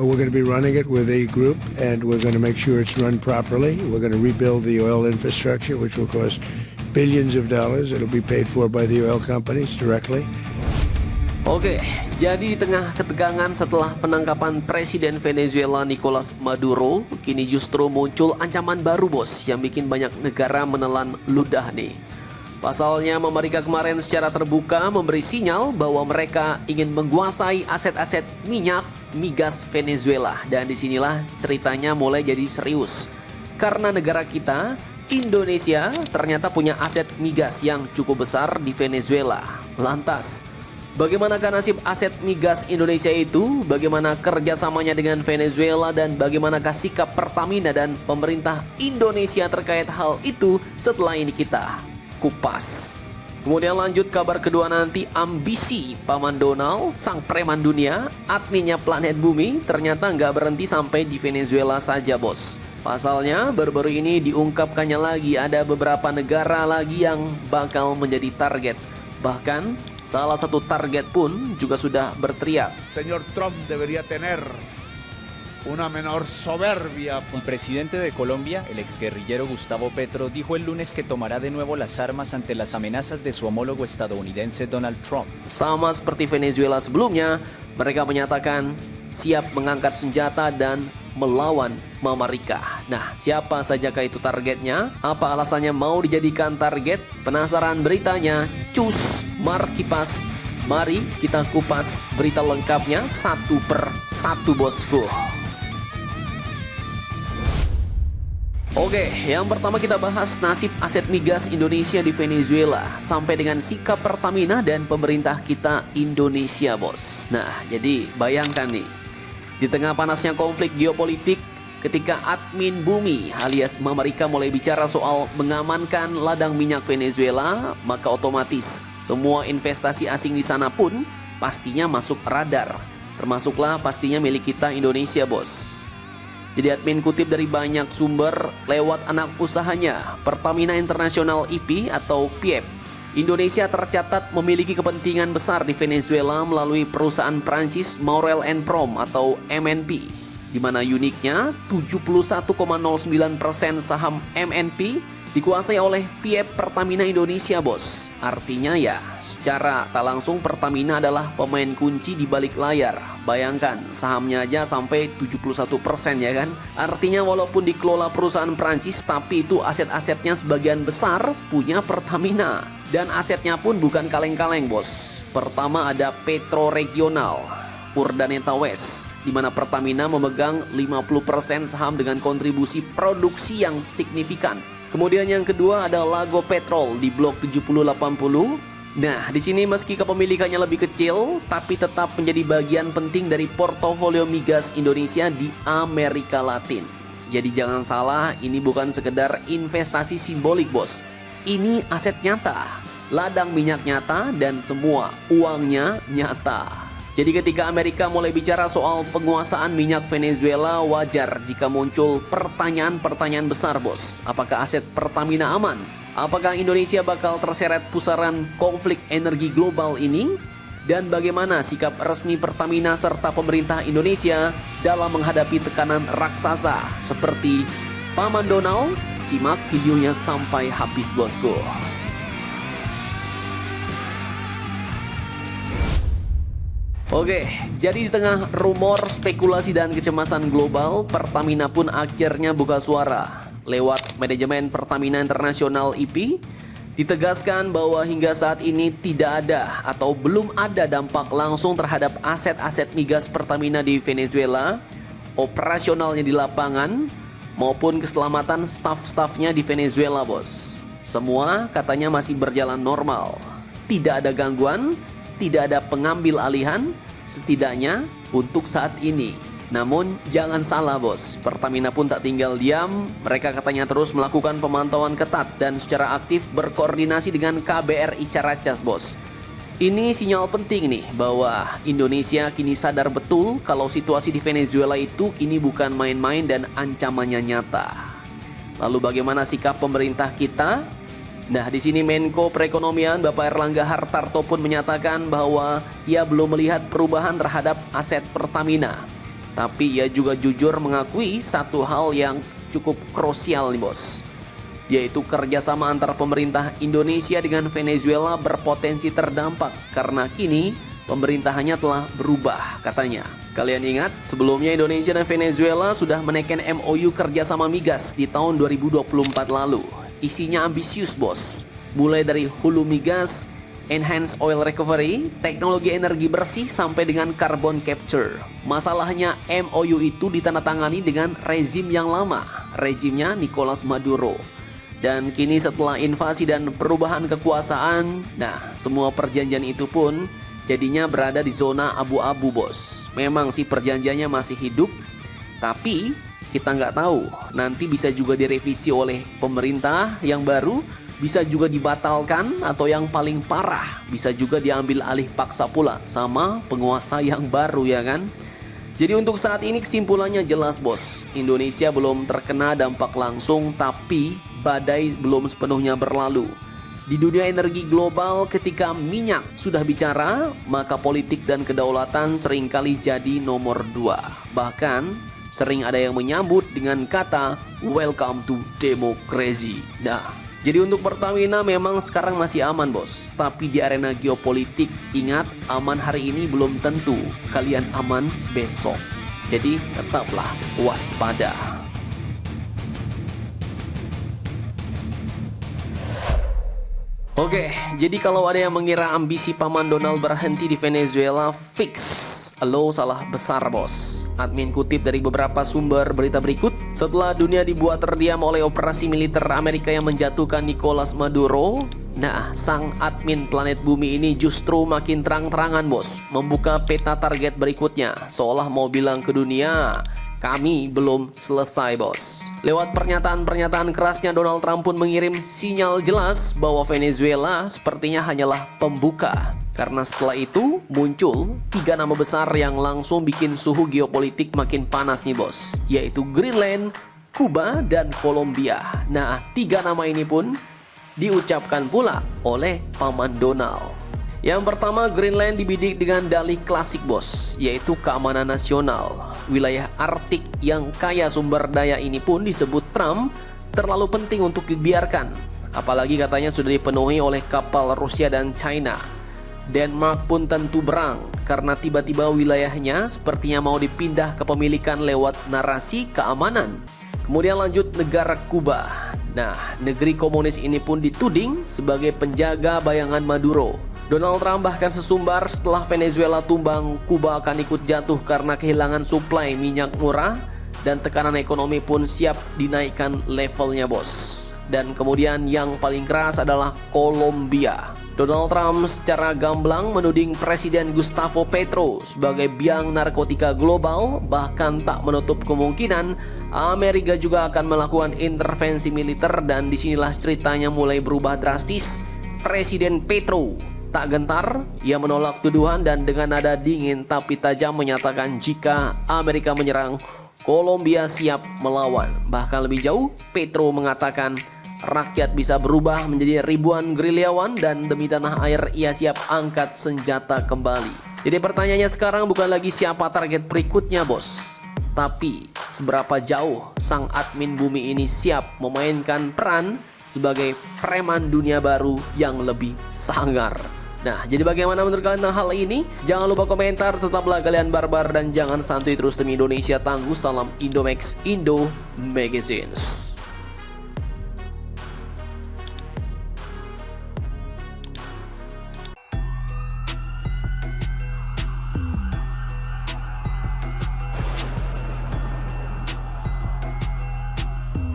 We're going to be running it with a group, and we're going to make sure it's run properly. We're going to rebuild the oil infrastructure, which will cost billions of dollars. It'll be paid for by the oil companies directly. Oke, jadi di tengah ketegangan setelah penangkapan Presiden Venezuela Nicolas Maduro, kini justru muncul ancaman baru bos yang bikin banyak negara menelan ludah nih. Pasalnya Amerika kemarin secara terbuka memberi sinyal bahwa mereka ingin menguasai aset-aset minyak migas Venezuela. Dan disinilah ceritanya mulai jadi serius. Karena negara kita, Indonesia, ternyata punya aset migas yang cukup besar di Venezuela. Lantas, bagaimanakah nasib aset migas Indonesia itu? Bagaimana kerjasamanya dengan Venezuela? Dan bagaimanakah sikap Pertamina dan pemerintah Indonesia terkait hal itu? Setelah ini kita kupas. Kemudian lanjut kabar kedua nanti, ambisi Paman Donald, sang preman dunia, adminnya planet bumi, ternyata nggak berhenti sampai di Venezuela saja bos. Pasalnya baru-baru ini diungkapkannya lagi ada beberapa negara lagi yang bakal menjadi target. Bahkan salah satu target pun juga sudah berteriak, Señor Trump debería tener una menor soberbia. El presidente de Colombia, el exguerrillero Gustavo Petro, dijo el lunes que tomará de nuevo las armas ante las amenazas de su homólogo estadounidense Donald Trump. Sama seperti Venezuela sebelumnya, mereka menyatakan siap mengangkat senjata dan melawan Amerika. Nah, siapa sajakah itu targetnya? Apa alasannya mau dijadikan target? Penasaran beritanya? Cus, Markipas. Mari kita kupas berita lengkapnya satu per satu bosku. Oke, yang pertama kita bahas nasib aset migas Indonesia di Venezuela sampai dengan sikap Pertamina dan pemerintah kita Indonesia, bos. Nah, jadi bayangkan nih, di tengah panasnya konflik geopolitik, ketika admin bumi alias Amerika mulai bicara soal mengamankan ladang minyak Venezuela, maka otomatis semua investasi asing di sana pun pastinya masuk radar. Termasuklah pastinya milik kita Indonesia, bos. Jadi admin kutip dari banyak sumber lewat anak usahanya, Pertamina International EP atau PIEP. Indonesia tercatat memiliki kepentingan besar di Venezuela melalui perusahaan Prancis Maurel & Prom atau MNP. Di mana uniknya 71,09% saham MNP dikuasai oleh PIEP Pertamina Indonesia, bos. Artinya ya, secara tak langsung Pertamina adalah pemain kunci di balik layar. Bayangkan, sahamnya aja sampai 71% ya kan. Artinya walaupun dikelola perusahaan Prancis, tapi itu aset-asetnya sebagian besar punya Pertamina. Dan asetnya pun bukan kaleng-kaleng, bos. Pertama ada Petro Regional, Urdaneta West, di mana Pertamina memegang 50% saham dengan kontribusi produksi yang signifikan. Kemudian yang kedua ada Lago Petrol di Blok 7080. Nah, di sini meski kepemilikannya lebih kecil, tapi tetap menjadi bagian penting dari portofolio migas Indonesia di Amerika Latin. Jadi jangan salah, ini bukan sekedar investasi simbolik, bos. Ini aset nyata, ladang minyak nyata, dan semua uangnya nyata. Jadi ketika Amerika mulai bicara soal penguasaan minyak Venezuela, wajar jika muncul pertanyaan-pertanyaan besar, bos. Apakah aset Pertamina aman? Apakah Indonesia bakal terseret pusaran konflik energi global ini? Dan bagaimana sikap resmi Pertamina serta pemerintah Indonesia dalam menghadapi tekanan raksasa seperti Paman Donald? Simak videonya sampai habis, bosku. Oke, jadi di tengah rumor, spekulasi, dan kecemasan global, Pertamina pun akhirnya buka suara. Lewat manajemen Pertamina International EP, ditegaskan bahwa hingga saat ini tidak ada atau belum ada dampak langsung terhadap aset-aset migas Pertamina di Venezuela, operasionalnya di lapangan, maupun keselamatan staf-stafnya di Venezuela, bos. Semua katanya masih berjalan normal. Tidak ada gangguan, tidak ada pengambil alihan, setidaknya untuk saat ini. Namun jangan salah, bos, Pertamina pun tak tinggal diam. Mereka katanya terus melakukan pemantauan ketat dan secara aktif berkoordinasi dengan KBRI Caracas, bos. Ini sinyal penting nih bahwa Indonesia kini sadar betul kalau situasi di Venezuela itu kini bukan main-main dan ancamannya nyata. Lalu bagaimana sikap pemerintah kita? Nah, di sini Menko Perekonomian Bapak Erlangga Hartarto pun menyatakan bahwa ia belum melihat perubahan terhadap aset Pertamina. Tapi ia juga jujur mengakui satu hal yang cukup krusial nih bos, yaitu kerjasama antar pemerintah Indonesia dengan Venezuela berpotensi terdampak karena kini pemerintahannya telah berubah katanya. Kalian ingat sebelumnya Indonesia dan Venezuela sudah menaikkan MOU kerjasama migas di tahun 2024 lalu. Isinya ambisius bos, mulai dari hulu migas, enhanced oil recovery, teknologi energi bersih sampai dengan carbon capture. Masalahnya MOU itu ditandatangani dengan rezim yang lama, rezimnya Nicolas Maduro. Dan kini setelah invasi dan perubahan kekuasaan, nah semua perjanjian itu pun jadinya berada di zona abu-abu bos. Memang sih perjanjiannya masih hidup, tapi kita nggak tahu nanti bisa juga direvisi oleh pemerintah yang baru, bisa juga dibatalkan, atau yang paling parah bisa juga diambil alih paksa pula sama penguasa yang baru ya kan. Jadi untuk saat ini kesimpulannya jelas bos, Indonesia belum terkena dampak langsung, tapi badai belum sepenuhnya berlalu. Di dunia energi global ketika minyak sudah bicara, maka politik dan kedaulatan seringkali jadi nomor 2. Bahkan sering ada yang menyambut dengan kata welcome to democracy. Nah, jadi untuk Pertamina memang sekarang masih aman bos, tapi di arena geopolitik ingat, aman hari ini belum tentu kalian aman besok. Jadi tetaplah waspada. Oke, jadi kalau ada yang mengira ambisi Paman Donald berhenti di Venezuela, fix. Lo salah besar bos. Admin kutip dari beberapa sumber berita berikut. Setelah dunia dibuat terdiam oleh operasi militer Amerika yang menjatuhkan Nicolas Maduro, nah sang admin planet bumi ini justru makin terang-terangan bos, membuka peta target berikutnya, seolah mau bilang ke dunia, kami belum selesai bos. Lewat pernyataan-pernyataan kerasnya, Donald Trump pun mengirim sinyal jelas bahwa Venezuela sepertinya hanyalah pembuka. Karena setelah itu muncul 3 nama besar yang langsung bikin suhu geopolitik makin panas nih bos, yaitu Greenland, Kuba, dan Kolombia. Nah 3 nama ini pun diucapkan pula oleh Paman Donald. Yang pertama, Greenland dibidik dengan dalih klasik bos, yaitu keamanan nasional. Wilayah Arktik yang kaya sumber daya ini pun disebut Trump terlalu penting untuk dibiarkan. Apalagi katanya sudah dipenuhi oleh kapal Rusia dan China. Denmark pun tentu berang karena tiba-tiba wilayahnya sepertinya mau dipindah kepemilikan lewat narasi keamanan. Kemudian lanjut negara Kuba. Nah, negeri komunis ini pun dituding sebagai penjaga bayangan Maduro. Donald Trump bahkan sesumbar setelah Venezuela tumbang, Kuba akan ikut jatuh karena kehilangan suplai minyak murah dan tekanan ekonomi pun siap dinaikkan levelnya bos. Dan kemudian yang paling keras adalah Kolombia. Donald Trump secara gamblang menuding Presiden Gustavo Petro sebagai biang narkotika global, bahkan tak menutup kemungkinan Amerika juga akan melakukan intervensi militer. Dan disinilah ceritanya mulai berubah drastis. Presiden Petro tak gentar, ia menolak tuduhan dan dengan nada dingin tapi tajam menyatakan jika Amerika menyerang, Kolombia siap melawan. Bahkan lebih jauh, Petro mengatakan rakyat bisa berubah menjadi ribuan gerilyawan dan demi tanah air ia siap angkat senjata kembali. Jadi pertanyaannya sekarang bukan lagi siapa target berikutnya bos, tapi seberapa jauh sang admin bumi ini siap memainkan peran sebagai preman dunia baru yang lebih sangar. Nah, jadi bagaimana menurut kalian tentang hal ini? Jangan lupa komentar, tetaplah kalian barbar dan jangan santuy terus demi Indonesia tangguh. Salam Indomax Indo Magazines.